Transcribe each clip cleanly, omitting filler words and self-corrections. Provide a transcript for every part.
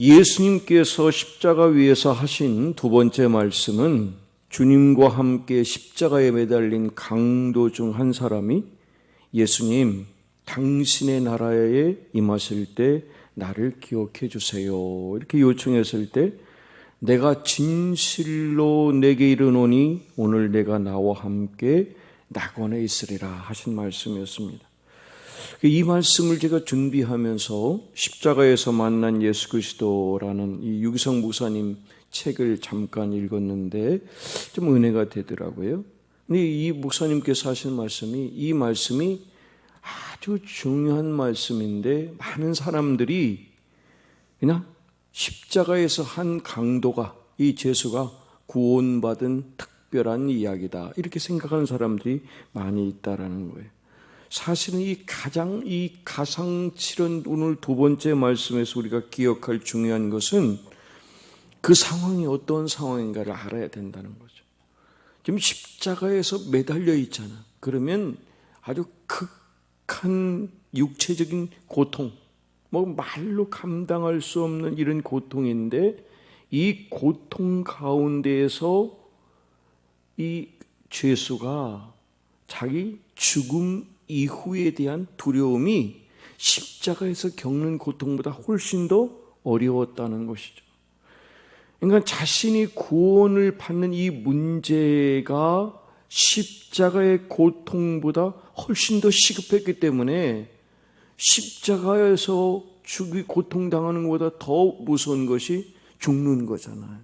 예수님께서 십자가 위에서 하신 두 번째 말씀은 주님과 함께 십자가에 매달린 강도 중 한 사람이 예수님, 당신의 나라에 임하실 때 나를 기억해 주세요, 이렇게 요청했을 때 내가 진실로 내게 이르노니 오늘 내가 나와 함께 낙원에 있으리라 하신 말씀이었습니다. 이 말씀을 제가 준비하면서 십자가에서 만난 예수 그리스도라는 이 유기성 목사님 책을 잠깐 읽었는데 좀 은혜가 되더라고요. 근데 이 목사님께서 하신 이 말씀이 아주 중요한 말씀인데 많은 사람들이 그냥 십자가에서 한 강도가, 이 제수가 구원받은 특별한 이야기다 이렇게 생각하는 사람들이 많이 있다라는 거예요. 사실은 이 가상칠은 오늘 두 번째 말씀에서 우리가 기억할 중요한 것은 그 상황이 어떤 상황인가를 알아야 된다는 거죠. 지금 십자가에서 매달려 있잖아. 그러면 아주 극한 육체적인 고통, 말로 감당할 수 없는 이런 고통인데 이 고통 가운데에서 이 죄수가 자기 죽음 이후에 대한 두려움이 십자가에서 겪는 고통보다 훨씬 더 어려웠다는 것이죠. 그러니까 자신이 구원을 받는 이 문제가 십자가의 고통보다 훨씬 더 시급했기 때문에 십자가에서 고통당하는 것보다 더 무서운 것이 죽는 거잖아요.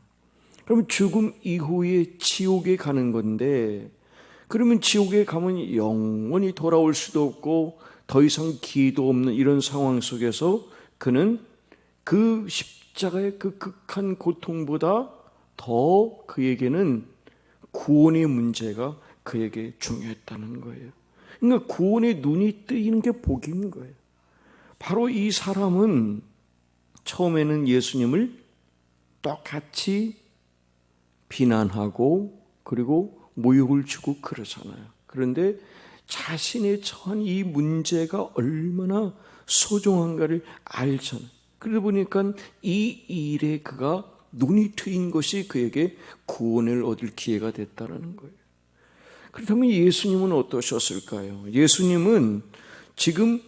그러면 죽음 이후에 지옥에 가는 건데, 그러면 지옥에 가면 영원히 돌아올 수도 없고 더 이상 기회도 없는 이런 상황 속에서 그는 그 십자가의 그 극한 고통보다 더 그에게는 구원의 문제가 그에게 중요했다는 거예요. 그러니까 구원의 눈이 뜨이는 게 복인 거예요. 바로 이 사람은 처음에는 예수님을 똑같이 비난하고 그리고 모욕을 주고 그러잖아요. 그런데 자신의 처한 이 문제가 얼마나 소중한가를 알잖아요. 그러다 보니까 이 일에 그가 눈이 트인 것이 그에게 구원을 얻을 기회가 됐다는 거예요. 그렇다면 예수님은 어떠셨을까요? 예수님은 지금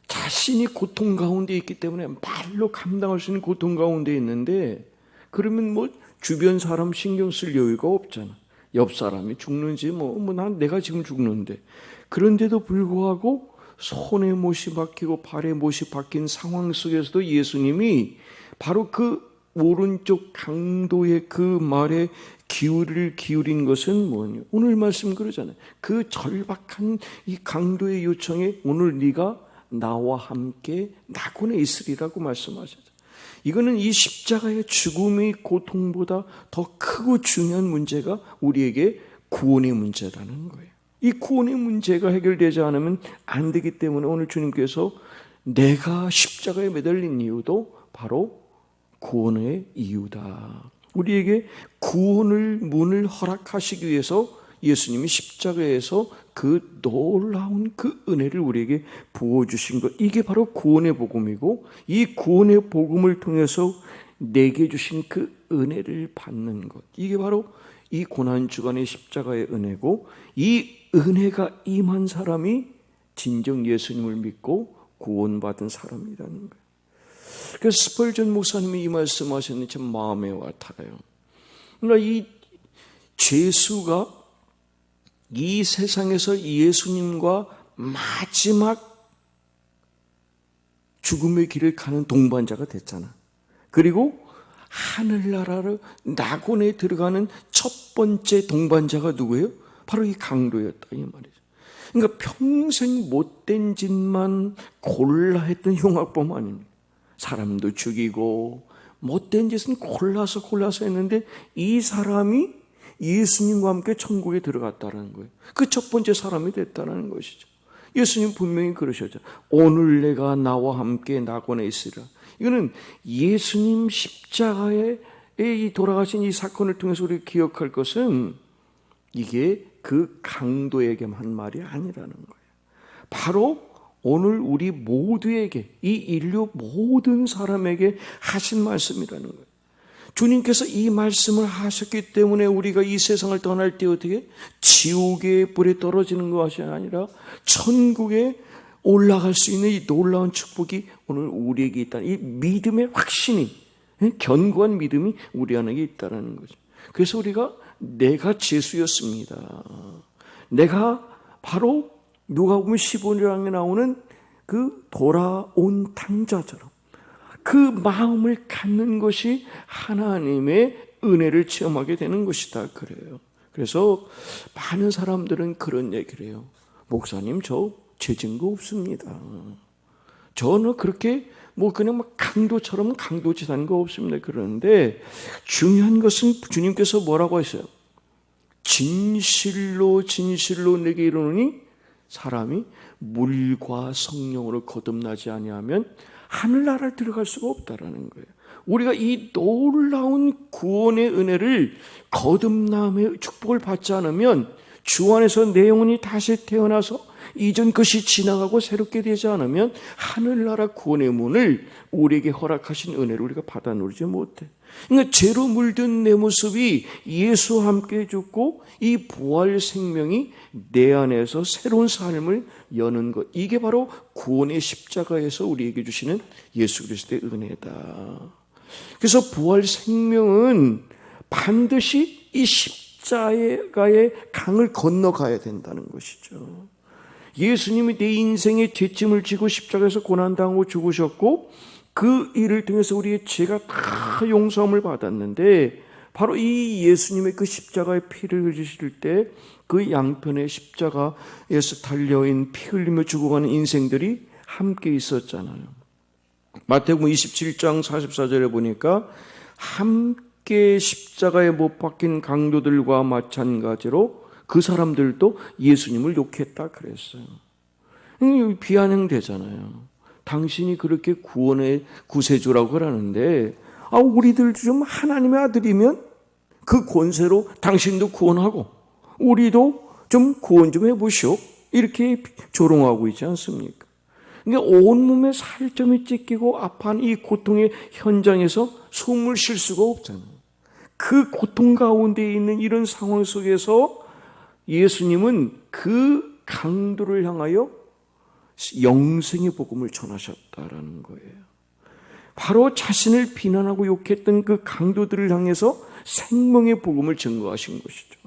자신이 고통 가운데 있기 때문에 말로 감당할 수 있는 고통 가운데 있는데, 그러면 주변 사람 신경 쓸 여유가 없잖아. 옆 사람이 죽는지 난 내가 지금 죽는데, 그런데도 불구하고 손에 못이 박히고 발에 못이 박힌 상황 속에서도 예수님이 바로 그 오른쪽 강도의 그 말에 귀를 기울인 것은 뭐냐? 오늘 말씀 그러잖아요. 그 절박한 이 강도의 요청에 오늘 네가 나와 함께 낙원에 있으리라고 말씀하셨죠. 이거는 이 십자가의 죽음의 고통보다 더 크고 중요한 문제가 우리에게 구원의 문제라는 거예요. 이 구원의 문제가 해결되지 않으면 안 되기 때문에 오늘 주님께서 내가 십자가에 매달린 이유도 바로 구원의 이유다. 우리에게 구원을 문을 허락하시기 위해서 예수님이 십자가에서 그 놀라운 그 은혜를 우리에게 부어주신 것, 이게 바로 구원의 복음이고, 이 구원의 복음을 통해서 내게 주신 그 은혜를 받는 것, 이게 바로 이 고난주간의 십자가의 은혜고, 이 은혜가 임한 사람이 진정 예수님을 믿고 구원받은 사람이라는 거예요. 그래서 스펄전 목사님이 이 말씀하셨는데 참 마음에 와닿아요. 그러니까 이 죄수가 이 세상에서 예수님과 마지막 죽음의 길을 가는 동반자가 됐잖아. 그리고 하늘나라로 낙원에 들어가는 첫 번째 동반자가 누구예요? 바로 이 강도였다 이 말이죠. 그러니까 평생 못된 짓만 골라 했던 흉악범 아닙니까? 사람도 죽이고 못된 짓은 골라서 했는데 이 사람이 예수님과 함께 천국에 들어갔다는 거예요. 그 첫 번째 사람이 됐다는 것이죠. 예수님 분명히 그러셨죠. 오늘 내가 나와 함께 낙원에 있으리라. 이거는 예수님 십자가에 돌아가신 이 사건을 통해서 우리가 기억할 것은 이게 그 강도에게만 한 말이 아니라는 거예요. 바로 오늘 우리 모두에게, 이 인류 모든 사람에게 하신 말씀이라는 거예요. 주님께서 이 말씀을 하셨기 때문에 우리가 이 세상을 떠날 때 어떻게 지옥의 불에 떨어지는 것이 아니라 천국에 올라갈 수 있는 이 놀라운 축복이 오늘 우리에게 있다는 이 믿음의 확신이, 견고한 믿음이 우리 안에 있다는 거죠. 그래서 우리가 내가 죄수였습니다. 내가 바로 누가복음 15장에 나오는 그 돌아온 탕자처럼 그 마음을 갖는 것이 하나님의 은혜를 체험하게 되는 것이다 그래요. 그래서 많은 사람들은 그런 얘기를 해요. 목사님, 저 죄진 거 없습니다. 저는 그렇게 그냥 강도처럼 강도짓한 거 없습니다. 그러는데 중요한 것은 주님께서 뭐라고 하셨어요? 진실로 진실로 내게 이르노니 사람이 물과 성령으로 거듭나지 아니하면 하늘나라를 들어갈 수가 없다라는 거예요. 우리가 이 놀라운 구원의 은혜를, 거듭남의 축복을 받지 않으면 주 안에서 내 영혼이 다시 태어나서 이전 것이 지나가고 새롭게 되지 않으면 하늘나라 구원의 문을 우리에게 허락하신 은혜를 우리가 받아 누리지 못해. 그러니까 죄로 물든 내 모습이 예수와 함께 죽고 이 부활 생명이 내 안에서 새로운 삶을 여는 것, 이게 바로 구원의 십자가에서 우리에게 주시는 예수 그리스도의 은혜다. 그래서 부활 생명은 반드시 이 십자가의 강을 건너가야 된다는 것이죠. 예수님이 내 인생의 죄짐을 지고 십자가에서 고난당하고 죽으셨고 그 일을 통해서 우리의 죄가 다 용서함을 받았는데 바로 이 예수님의 그 십자가의 피를 흘리실 때 그 양편의 십자가에서 달려인 피 흘리며 죽어가는 인생들이 함께 있었잖아요. 마태복음 27장 44절에 보니까 함께 십자가에 못 박힌 강도들과 마찬가지로 그 사람들도 예수님을 욕했다 그랬어요. 비아냥되잖아요. 당신이 그렇게 구원의 구세주라고 하는데 우리들 좀 하나님의 아들이면 그 권세로 당신도 구원하고 우리도 좀 구원 좀 해보시오. 이렇게 조롱하고 있지 않습니까? 그러니까 온몸에 살점이 찢기고 아파하는 이 고통의 현장에서 숨을 쉴 수가 없잖아요. 그 고통 가운데 있는 이런 상황 속에서 예수님은 그 강도를 향하여 영생의 복음을 전하셨다라는 거예요. 바로 자신을 비난하고 욕했던 그 강도들을 향해서 생명의 복음을 증거하신 것이죠.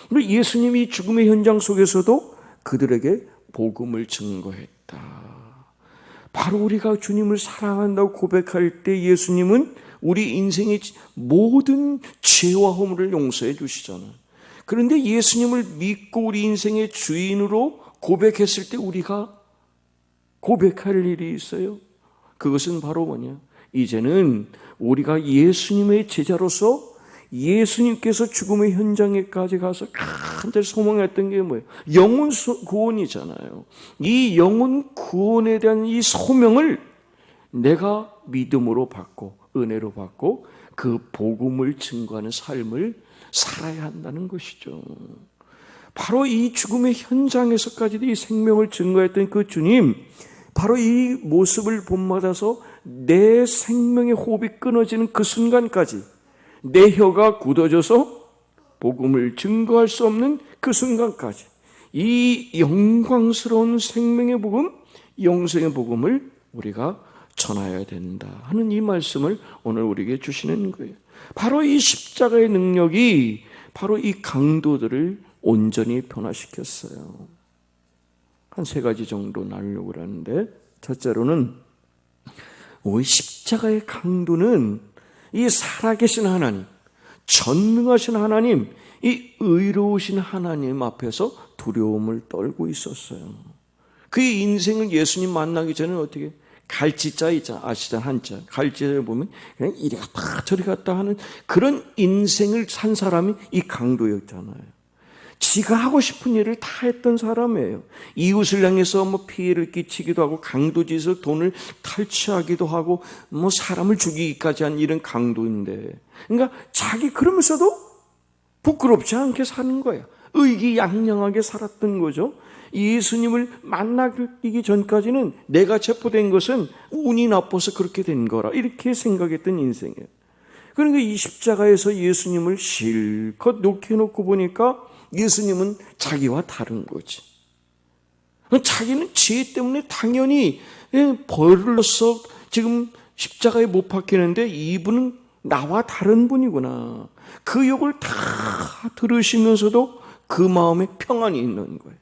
그리고 예수님이 죽음의 현장 속에서도 그들에게 복음을 증거했다. 바로 우리가 주님을 사랑한다고 고백할 때 예수님은 우리 인생의 모든 죄와 허물을 용서해 주시잖아요. 그런데 예수님을 믿고 우리 인생의 주인으로 고백했을 때 우리가 고백할 일이 있어요. 그것은 바로 뭐냐? 이제는 우리가 예수님의 제자로서 예수님께서 죽음의 현장에까지 가서 간절히 소망했던 게 뭐예요? 영혼 구원이잖아요. 이 영혼 구원에 대한 이 소명을 내가 믿음으로 받고 은혜로 받고 그 복음을 증거하는 삶을 살아야 한다는 것이죠. 바로 이 죽음의 현장에서까지도 이 생명을 증거했던 그 주님, 바로 이 모습을 본받아서 내 생명의 호흡이 끊어지는 그 순간까지 내 혀가 굳어져서 복음을 증거할 수 없는 그 순간까지 이 영광스러운 생명의 복음, 영생의 복음을 우리가 전해야 된다 하는 이 말씀을 오늘 우리에게 주시는 거예요. 바로 이 십자가의 능력이 바로 이 강도들을 온전히 변화시켰어요. 한 세 가지 정도 나누려고 하는데, 첫째로는 이 십자가의 강도는 이 살아계신 하나님, 전능하신 하나님, 이 의로우신 하나님 앞에서 두려움을 떨고 있었어요. 그의 인생은 예수님 만나기 전에 어떻게 갈지자 있잖아, 아시잖아, 한자. 갈지자를 보면 그냥 이리 갔다 저리 갔다 하는 그런 인생을 산 사람이 이 강도였잖아요. 지가 하고 싶은 일을 다 했던 사람이에요. 이웃을 향해서 피해를 끼치기도 하고 강도짓을 돈을 탈취하기도 하고 사람을 죽이기까지 한 이런 강도인데, 그러니까 자기 그러면서도 부끄럽지 않게 사는 거야. 의기양양하게 살았던 거죠. 예수님을 만나기 전까지는 내가 체포된 것은 운이 나빠서 그렇게 된 거라 이렇게 생각했던 인생이에요. 그러니까 이 십자가에서 예수님을 실컷 놓고 보니까 예수님은 자기와 다른 거지. 자기는 죄 때문에 당연히 벌로서 지금 십자가에 못 박히는데 이분은 나와 다른 분이구나. 그 욕을 다 들으시면서도 그 마음에 평안이 있는 거예요.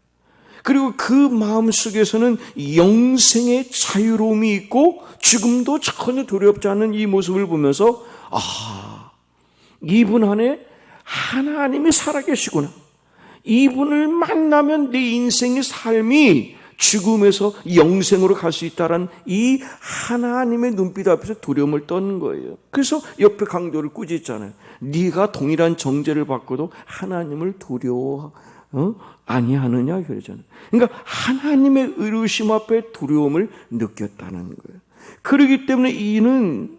그리고 그 마음 속에서는 영생의 자유로움이 있고 죽음도 전혀 두렵지 않은 이 모습을 보면서 이분 안에 하나님이 살아계시구나. 이분을 만나면 내 인생의 삶이 죽음에서 영생으로 갈 수 있다는 이 하나님의 눈빛 앞에서 두려움을 떠는 거예요. 그래서 옆에 강도를 꾸짖잖아요. 네가 동일한 정죄를 받고도 하나님을 두려워 아니하느냐 그러잖아요. 그러니까 하나님의 의로우심 앞에 두려움을 느꼈다는 거예요. 그렇기 때문에 이는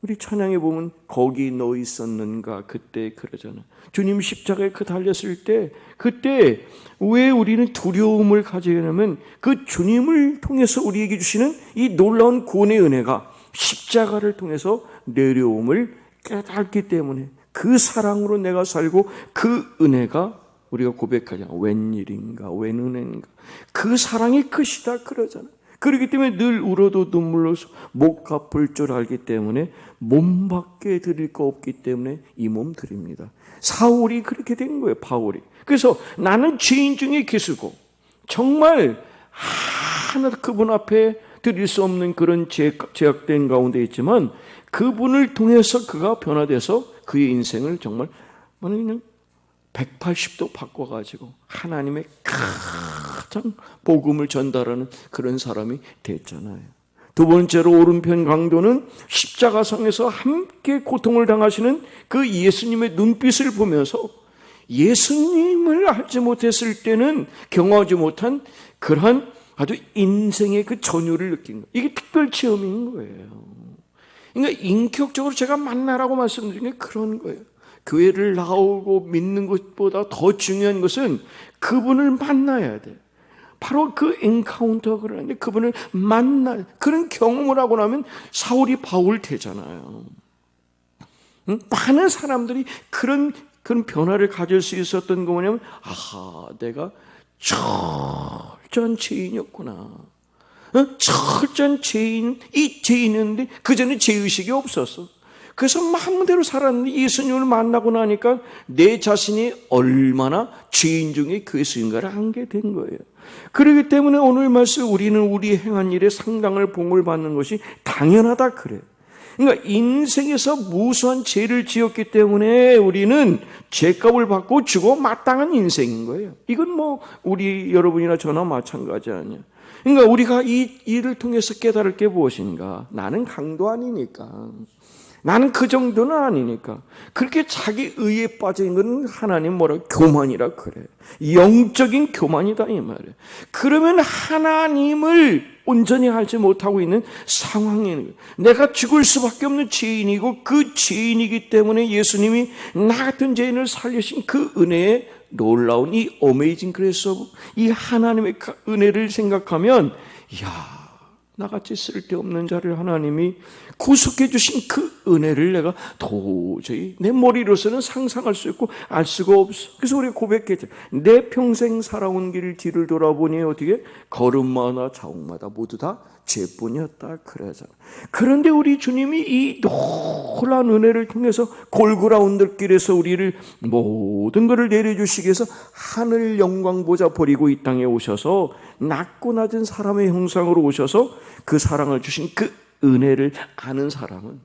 우리 찬양에 보면 거기 너 있었는가 그때 그러잖아요. 주님 십자가에 달렸을 때 그때 왜 우리는 두려움을 가지게 되냐면 그 주님을 통해서 우리에게 주시는 이 놀라운 구원의 은혜가 십자가를 통해서 내려옴을 깨닫기 때문에 그 사랑으로 내가 살고 그 은혜가 우리가 고백하자. 웬일인가 웬 은혜인가. 그 사랑이 크시다 그러잖아요. 그렇기 때문에 늘 울어도 눈물로 못 갚을 줄 알기 때문에 몸밖에 드릴 거 없기 때문에 이 몸 드립니다. 사울이 그렇게 된 거예요. 바울이. 그래서 나는 죄인 중에 기수고 정말 하나도 그분 앞에 드릴 수 없는 그런 제약된 가운데 있지만 그분을 통해서 그가 변화돼서 그의 인생을 정말 그냥 180도 바꿔가지고 하나님의 가장 복음을 전달하는 그런 사람이 됐잖아요. 두 번째로 오른편 강도는 십자가상에서 함께 고통을 당하시는 그 예수님의 눈빛을 보면서 예수님을 알지 못했을 때는 경험하지 못한 그러한 아주 인생의 그 전율을 느낀 거예요. 이게 특별 체험인 거예요. 그러니까 인격적으로 제가 만나라고 말씀드린 게 그런 거예요. 교회를 나오고 믿는 것보다 더 중요한 것은 그분을 만나야 돼. 바로 그 엔카운터 그러는데 그분을 만날 그런 경험을 하고 나면 사울이 바울 되잖아요. 많은 사람들이 그런 변화를 가질 수 있었던 거 뭐냐면 내가 철저한 죄인이었구나. 철저한 죄인, 이 죄인인데 그 전에 죄의식이 없었어. 그래서 마음대로 살았는데 예수님을 만나고 나니까 내 자신이 얼마나 죄인 중에 그 예수인가를 알게 된 거예요. 그렇기 때문에 오늘 말씀 우리는 우리 행한 일에 상당한 복을 받는 것이 당연하다 그래요. 그러니까 인생에서 무수한 죄를 지었기 때문에 우리는 죄값을 받고 죽어 마땅한 인생인 거예요. 이건 뭐 우리 여러분이나 저나 마찬가지 아니야. 그러니까 우리가 이 일을 통해서 깨달을 게 무엇인가? 나는 강도 아니니까. 나는 그 정도는 아니니까. 그렇게 자기 의에 빠진 건 하나님 교만이라 그래. 영적인 교만이다 이 말이에요. 그러면 하나님을 온전히 알지 못하고 있는 상황이에요. 내가 죽을 수밖에 없는 죄인이고 그 죄인이기 때문에 예수님이 나 같은 죄인을 살리신 그 은혜에 놀라운 이 어메이징 그레이스 이 하나님의 은혜를 생각하면 나같이 쓸데없는 자를 하나님이 구속해 주신 그 은혜를 내가 도저히 내 머리로서는 상상할 수 있고 알 수가 없어. 그래서 우리가 고백했죠. 내 평생 살아온 길 뒤를 돌아보니 어떻게 걸음마다 자옥마다 모두 다 죄뿐이었다 그러잖아. 그런데 우리 주님이 이 놀라운 은혜를 통해서 골고라 언덕길에서 우리를 모든 것을 내려주시기 위해서 하늘 영광 보좌 버리고 이 땅에 오셔서 낮고 낮은 사람의 형상으로 오셔서 그 사랑을 주신 그 은혜를 아는 사람은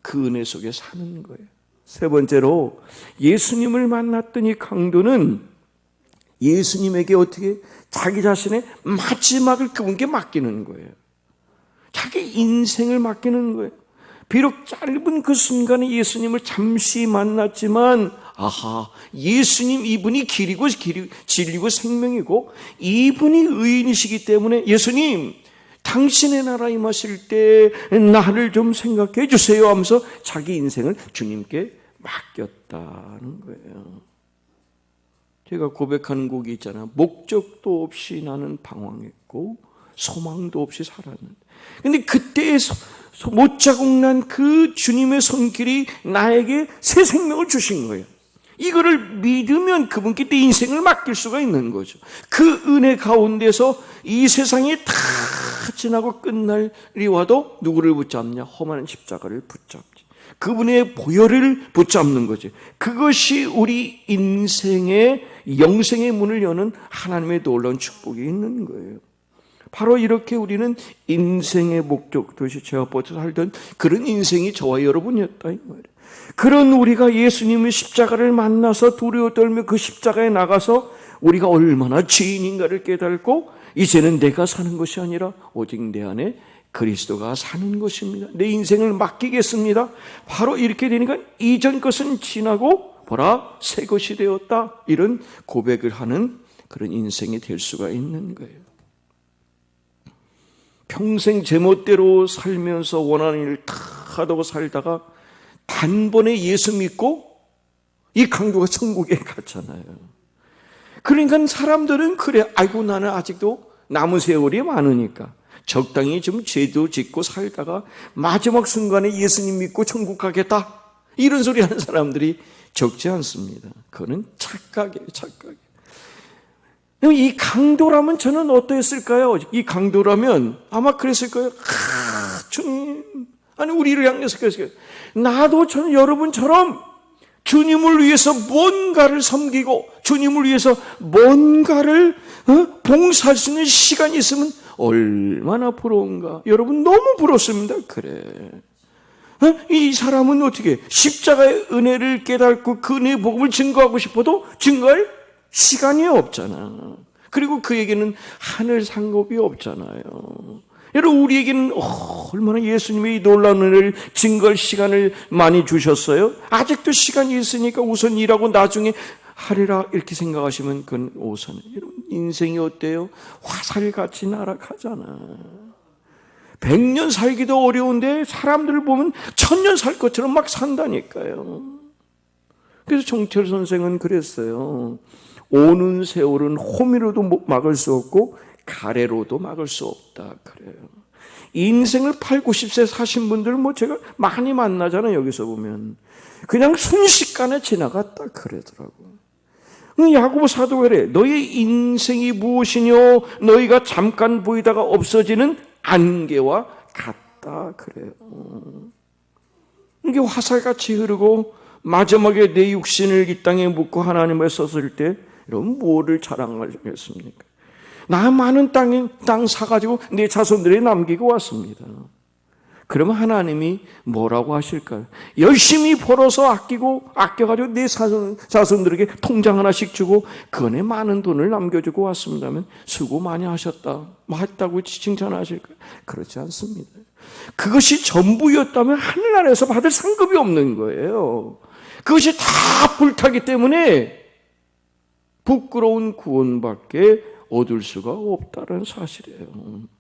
그 은혜 속에 사는 거예요. 세 번째로 예수님을 만났던 이 강도는 예수님에게 어떻게 자기 자신의 마지막을 그분께 맡기는 거예요. 자기 인생을 맡기는 거예요. 비록 짧은 그 순간에 예수님을 잠시 만났지만 예수님 이분이 길이고 진리고 생명이고 이분이 의인이시기 때문에 예수님 당신의 나라 임하실 때 나를 좀 생각해 주세요 하면서 자기 인생을 주님께 맡겼다는 거예요. 제가 고백하는 곡이 있잖아요. 목적도 없이 나는 방황했고 소망도 없이 살았는데, 근데 그때의 못자국난 그 주님의 손길이 나에게 새 생명을 주신 거예요. 이거를 믿으면 그분께 내 인생을 맡길 수가 있는 거죠. 그 은혜 가운데서 이 세상이 다 지나고 끝날이 와도 누구를 붙잡냐? 험한 십자가를 붙잡지. 그분의 보혈을 붙잡는 거지. 그것이 우리 인생의 영생의 문을 여는 하나님의 놀라운 축복이 있는 거예요. 바로 이렇게 우리는 인생의 목적, 도시 제가 버텨 살던 그런 인생이 저와 여러분이었다 이 말이에요. 그런 우리가 예수님의 십자가를 만나서 두려워 떨며 그 십자가에 나가서 우리가 얼마나 죄인인가를 깨닫고 이제는 내가 사는 것이 아니라 오직 내 안에 그리스도가 사는 것입니다. 내 인생을 맡기겠습니다. 바로 이렇게 되니까 이전 것은 지나고 보라 새 것이 되었다. 이런 고백을 하는 그런 인생이 될 수가 있는 거예요. 평생 제멋대로 살면서 원하는 일을 다 하다고 살다가 단번에 예수 믿고 이 강도가 천국에 갔잖아요. 그러니까 사람들은 그래, 아이고 나는 아직도 남은 세월이 많으니까 적당히 좀 죄도 짓고 살다가 마지막 순간에 예수님 믿고 천국 가겠다, 이런 소리 하는 사람들이 적지 않습니다. 그거는 착각이에요, 착각이에요. 이 강도라면 저는 어떠했을까요? 이 강도라면 아마 그랬을 거예요. 주님, 아니 우리를 향해서 그랬어요. 나도 저는 여러분처럼 주님을 위해서 뭔가를 섬기고 주님을 위해서 뭔가를 봉사할 수 있는 시간이 있으면 얼마나 부러운가. 여러분 너무 부럽습니다. 그래, 이 사람은 어떻게 십자가의 은혜를 깨닫고 그 은혜의 복음을 증거하고 싶어도 증거할 시간이 없잖아. 그리고 그에게는 하늘 상급이 없잖아요. 여러분 우리에게는 얼마나 예수님의 이 놀라운 은혜를 증거할 시간을 많이 주셨어요. 아직도 시간이 있으니까 우선 일하고 나중에 하리라 이렇게 생각하시면 그건 오산이에요. 여러분 인생이 어때요? 화살같이 날아가잖아. 100년 살기도 어려운데 사람들을 보면 1000년 살 것처럼 막 산다니까요. 그래서 정철 선생은 그랬어요. 오는 세월은 호미로도 막을 수 없고 가래로도 막을 수 없다 그래요. 인생을 8, 90세 사신 분들 제가 많이 만나잖아요. 여기서 보면 그냥 순식간에 지나갔다 그러더라고요. 야고보 사도가 그래, 너의 인생이 무엇이뇨? 너희가 잠깐 보이다가 없어지는 안개와 같다 그래요. 이게 화살같이 흐르고 마지막에 내 육신을 이 땅에 묻고 하나님을 썼을 때 여러분 뭐를 자랑하겠습니까? 나 많은 땅 사가지고 내 자손들에 남기고 왔습니다. 그러면 하나님이 뭐라고 하실까요? 열심히 벌어서 아껴가지고 내 자손들에게 통장 하나씩 주고 그 안에 많은 돈을 남겨주고 왔습니다면 수고 많이 하셨다, 했다고 칭찬하실까요? 그렇지 않습니다. 그것이 전부였다면 하늘나라에서 받을 상급이 없는 거예요. 그것이 다 불타기 때문에 부끄러운 구원밖에 얻을 수가 없다는 사실이에요.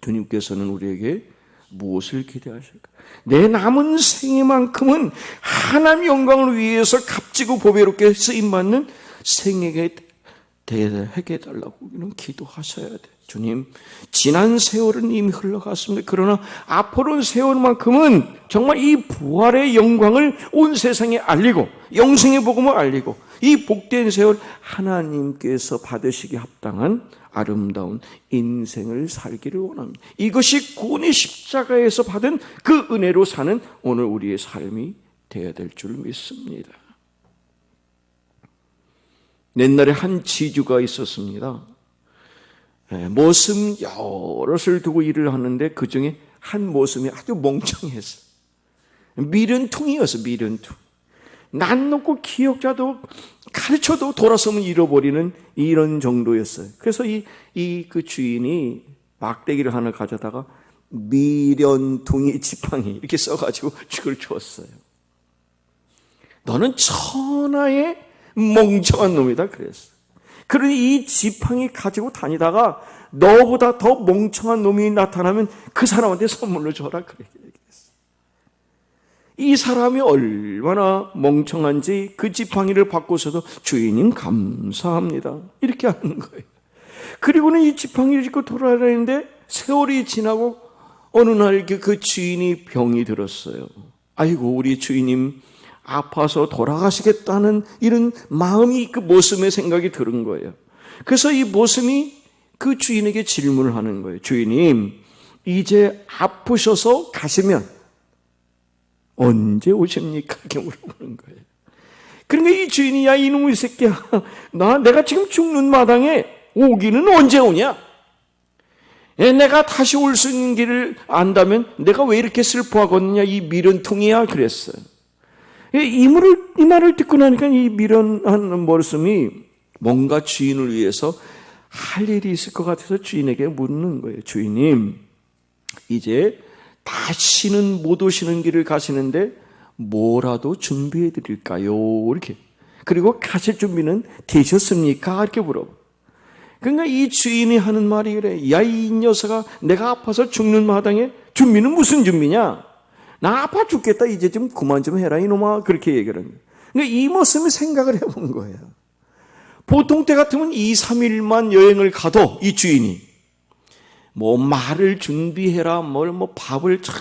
주님께서는 우리에게 무엇을 기대하실까? 내 남은 생애만큼은 하나님의 영광을 위해서 값지고 보배롭게 쓰임받는 생애에 대하게 해달라고 우리는 기도하셔야 돼. 주님, 지난 세월은 이미 흘러갔습니다. 그러나 앞으로는 세월만큼은 정말 이 부활의 영광을 온 세상에 알리고 영생의 복음을 알리고 이 복된 세월 하나님께서 받으시기 합당한 아름다운 인생을 살기를 원합니다. 이것이 구원의 십자가에서 받은 그 은혜로 사는 오늘 우리의 삶이 되어야 될 줄 믿습니다. 옛날에 한 지주가 있었습니다. 모습 여럿을 두고 일을 하는데 그 중에 한 모습이 아주 멍청했어요. 미련퉁이었어요. 미련퉁. 난 놓고 기억자도 가르쳐도 돌아서면 잃어버리는 이런 정도였어요. 그래서 그 주인이 막대기를 하나 가져다가 미련퉁이 지팡이 이렇게 써가지고 그걸 줬어요. 너는 천하의 멍청한 놈이다 그랬어요. 그러니 이 지팡이 가지고 다니다가 너보다 더 멍청한 놈이 나타나면 그 사람한테 선물로 줘라 그랬어요. 이 사람이 얼마나 멍청한지 그 지팡이를 받고서도 주인님 감사합니다 이렇게 하는 거예요. 그리고는 이 지팡이를 짚고 돌아다니는데 세월이 지나고 어느 날 그 주인이 병이 들었어요. 아이고 우리 주인님 아파서 돌아가시겠다는 이런 마음이 그 모습의 생각이 들은 거예요. 그래서 이 모습이 그 주인에게 질문을 하는 거예요. 주인님, 이제 아프셔서 가시면 언제 오십니까? 이렇게 물어보는 거예요. 그러니까 이 주인이 야 이놈의 새끼야, 내가 지금 죽는 마당에 오기는 언제 오냐? 내가 다시 올 수 있는 길을 안다면 내가 왜 이렇게 슬퍼하겠느냐? 이 미련통이야 그랬어요. 이 말을 듣고 나니까 이 미련한 머슴이 뭔가 주인을 위해서 할 일이 있을 것 같아서 주인에게 묻는 거예요. 주인님, 이제 다시는 못 오시는 길을 가시는데 뭐라도 준비해 드릴까요? 이렇게. 그리고 가실 준비는 되셨습니까? 이렇게 물어봐. 그러니까 이 주인이 하는 말이 그래. 야, 이 녀석아, 내가 아파서 죽는 마당에 준비는 무슨 준비냐? 나 아파 죽겠다. 이제 좀 그만 좀 해라 이놈아. 그렇게 얘기를 합니다. 그러니까 이 모습을 생각을 해본 거예요. 보통 때 같으면 2, 3일만 여행을 가도 이 주인이 뭐 말을 준비해라, 뭐 밥을 쫙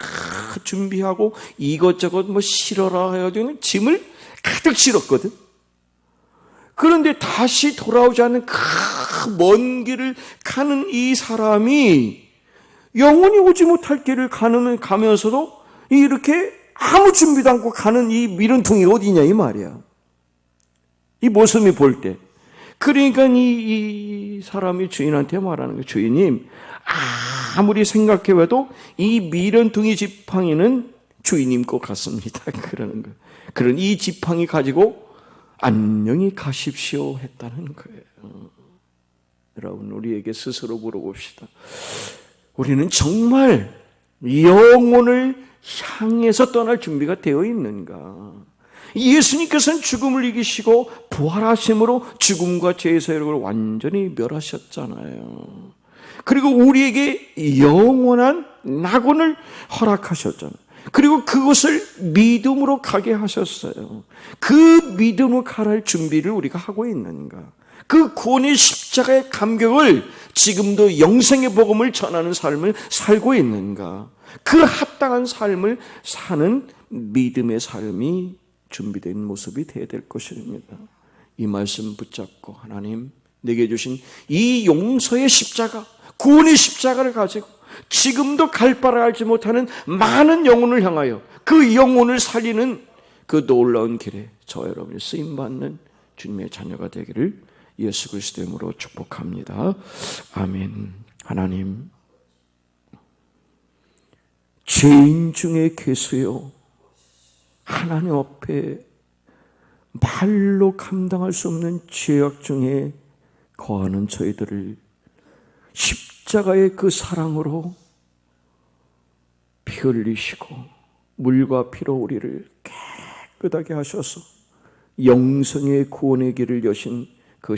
준비하고 이것저것 뭐 실어라 해가지고 짐을 가득 실었거든. 그런데 다시 돌아오지 않는 그 먼 길을 가는 이 사람이 영원히 오지 못할 길을 가면서도 이렇게 아무 준비도 않고 가는 이 미련통이 어디냐 이 말이야. 이 모습이 볼 때. 그러니까 이 사람이 주인한테 말하는 거예요. 주인님, 아무리 생각해봐도 이 미련통이 지팡이는 주인님 것 같습니다. 그러는 거예요. 그런 이 지팡이 가지고 안녕히 가십시오 했다는 거예요. 여러분, 우리에게 스스로 물어봅시다. 우리는 정말 영혼을 향해서 떠날 준비가 되어 있는가? 예수님께서는 죽음을 이기시고 부활하심으로 죽음과 죄의 세력을 완전히 멸하셨잖아요. 그리고 우리에게 영원한 낙원을 허락하셨잖아요. 그리고 그것을 믿음으로 가게 하셨어요. 그 믿음으로 가할 준비를 우리가 하고 있는가? 그 구원의 십자가의 감격을 지금도 영생의 복음을 전하는 삶을 살고 있는가? 그 합당한 삶을 사는 믿음의 삶이 준비된 모습이 되어야 될 것입니다. 이 말씀 붙잡고 하나님 내게 주신 이 용서의 십자가, 구원의 십자가를 가지고 지금도 갈 바를 알지 못하는 많은 영혼을 향하여 그 영혼을 살리는 그 놀라운 길에 저 여러분이 쓰임받는 주님의 자녀가 되기를 예수 그리스도의 이름으로 축복합니다. 아멘. 하나님, 죄인 중에 계수요 하나님 앞에 말로 감당할 수 없는 죄악 중에 거하는 저희들을 십자가의 그 사랑으로 피 흘리시고 물과 피로 우리를 깨끗하게 하셔서 영생의 구원의 길을 여신 그